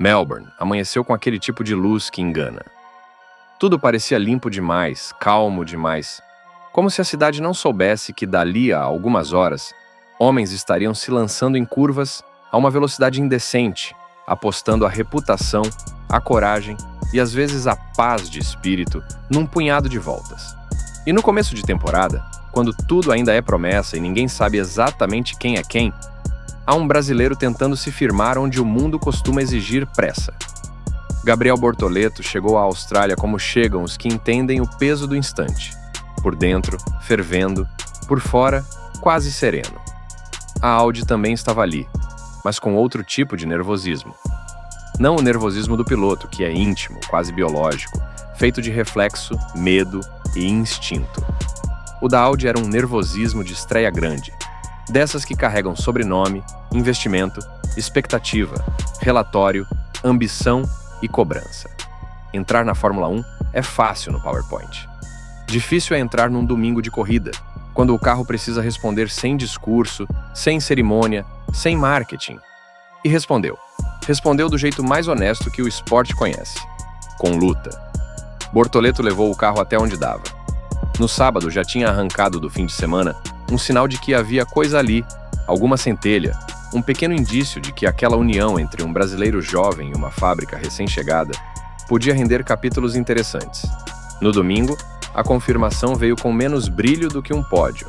Melbourne amanheceu com aquele tipo de luz que engana. Tudo parecia limpo demais, calmo demais, como se a cidade não soubesse que dali a algumas horas, homens estariam se lançando em curvas a uma velocidade indecente, apostando a reputação, a coragem e às vezes a paz de espírito num punhado de voltas. E no começo de temporada, quando tudo ainda é promessa e ninguém sabe exatamente quem é quem, há um brasileiro tentando se firmar onde o mundo costuma exigir pressa. Gabriel Bortoleto chegou à Austrália como chegam os que entendem o peso do instante. Por dentro, fervendo, por fora, quase sereno. A Audi também estava ali, mas com outro tipo de nervosismo. Não o nervosismo do piloto, que é íntimo, quase biológico, feito de reflexo, medo e instinto. O da Audi era um nervosismo de estreia grande, dessas que carregam sobrenome, investimento, expectativa, relatório, ambição e cobrança. Entrar na Fórmula 1 é fácil no PowerPoint. Difícil é entrar num domingo de corrida, quando o carro precisa responder sem discurso, sem cerimônia, sem marketing. E respondeu. Respondeu do jeito mais honesto que o esporte conhece, com luta. Bortoleto levou o carro até onde dava. No sábado já tinha arrancado do fim de semana um sinal de que havia coisa ali, alguma centelha, um pequeno indício de que aquela união entre um brasileiro jovem e uma fábrica recém-chegada podia render capítulos interessantes. No domingo, a confirmação veio com menos brilho do que um pódio,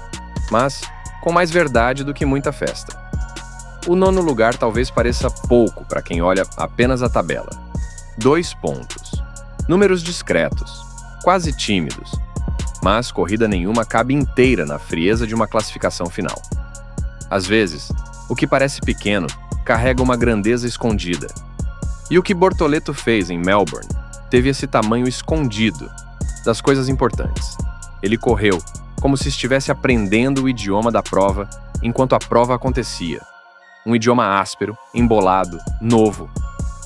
mas com mais verdade do que muita festa. O nono lugar talvez pareça pouco para quem olha apenas a tabela. 2 pontos. Números discretos, quase tímidos, mas corrida nenhuma cabe inteira na frieza de uma classificação final. Às vezes, o que parece pequeno carrega uma grandeza escondida. E o que Bortoleto fez em Melbourne teve esse tamanho escondido das coisas importantes. Ele correu, como se estivesse aprendendo o idioma da prova enquanto a prova acontecia. Um idioma áspero, embolado, novo.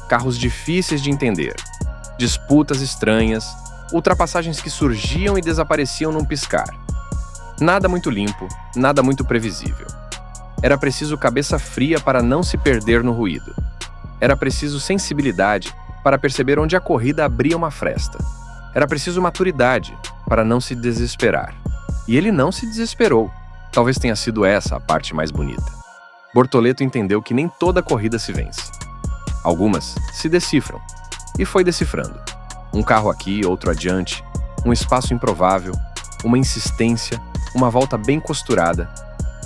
Carros difíceis de entender. Disputas estranhas, ultrapassagens que surgiam e desapareciam num piscar. Nada muito limpo, nada muito previsível. Era preciso cabeça fria para não se perder no ruído. Era preciso sensibilidade para perceber onde a corrida abria uma fresta. Era preciso maturidade para não se desesperar. E ele não se desesperou. Talvez tenha sido essa a parte mais bonita. Bortoleto entendeu que nem toda corrida se vence. Algumas se decifram. E foi decifrando. Um carro aqui, outro adiante, um espaço improvável, uma insistência, uma volta bem costurada.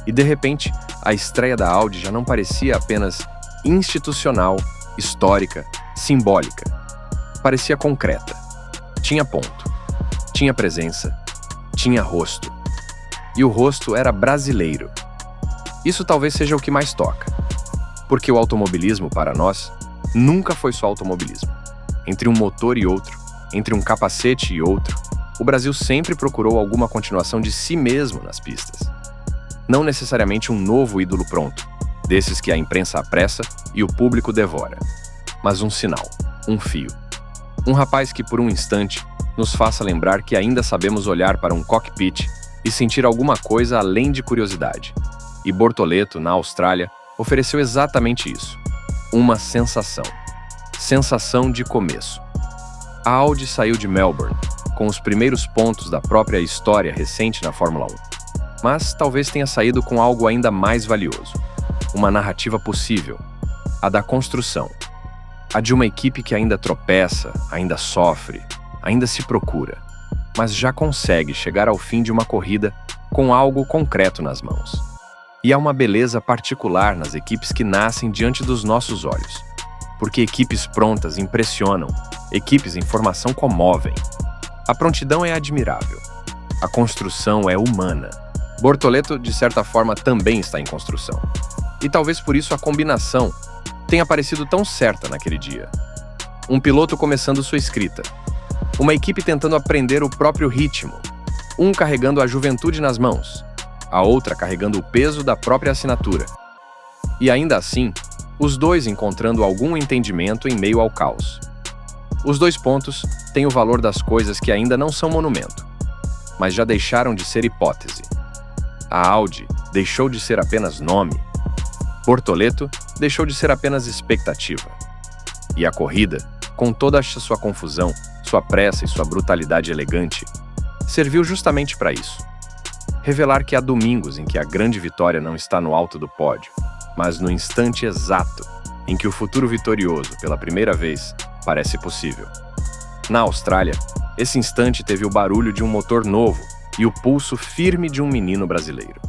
E de repente, a estreia da Audi já não parecia apenas institucional, histórica, simbólica. Parecia concreta. Tinha ponto. Tinha presença. Tinha rosto. E o rosto era brasileiro. Isso talvez seja o que mais toca. Porque o automobilismo, para nós, nunca foi só automobilismo. Entre um motor e outro, entre um capacete e outro, o Brasil sempre procurou alguma continuação de si mesmo nas pistas. Não necessariamente um novo ídolo pronto, desses que a imprensa apressa e o público devora, mas um sinal, um fio. Um rapaz que, por um instante, nos faça lembrar que ainda sabemos olhar para um cockpit e sentir alguma coisa além de curiosidade. E Bortoleto, na Austrália, ofereceu exatamente isso. Uma sensação. Sensação de começo. A Audi saiu de Melbourne, com os primeiros pontos da própria história recente na Fórmula 1. Mas talvez tenha saído com algo ainda mais valioso. Uma narrativa possível. A da construção. A de uma equipe que ainda tropeça, ainda sofre, ainda se procura, mas já consegue chegar ao fim de uma corrida com algo concreto nas mãos. E há uma beleza particular nas equipes que nascem diante dos nossos olhos. Porque equipes prontas impressionam, equipes em formação comovem. A prontidão é admirável. A construção é humana. Bortoleto, de certa forma, também está em construção. E talvez por isso a combinação tenha parecido tão certa naquele dia. Um piloto começando sua escrita. Uma equipe tentando aprender o próprio ritmo. Um carregando a juventude nas mãos. A outra carregando o peso da própria assinatura. E ainda assim, os dois encontrando algum entendimento em meio ao caos. Os 2 pontos têm o valor das coisas que ainda não são monumento, mas já deixaram de ser hipótese. A Audi deixou de ser apenas nome. Bortoleto deixou de ser apenas expectativa. E a corrida, com toda a sua confusão, sua pressa e sua brutalidade elegante, serviu justamente para isso. Revelar que há domingos em que a grande vitória não está no alto do pódio, mas no instante exato em que o futuro vitorioso, pela primeira vez, parece possível. Na Austrália, esse instante teve o barulho de um motor novo e o pulso firme de um menino brasileiro.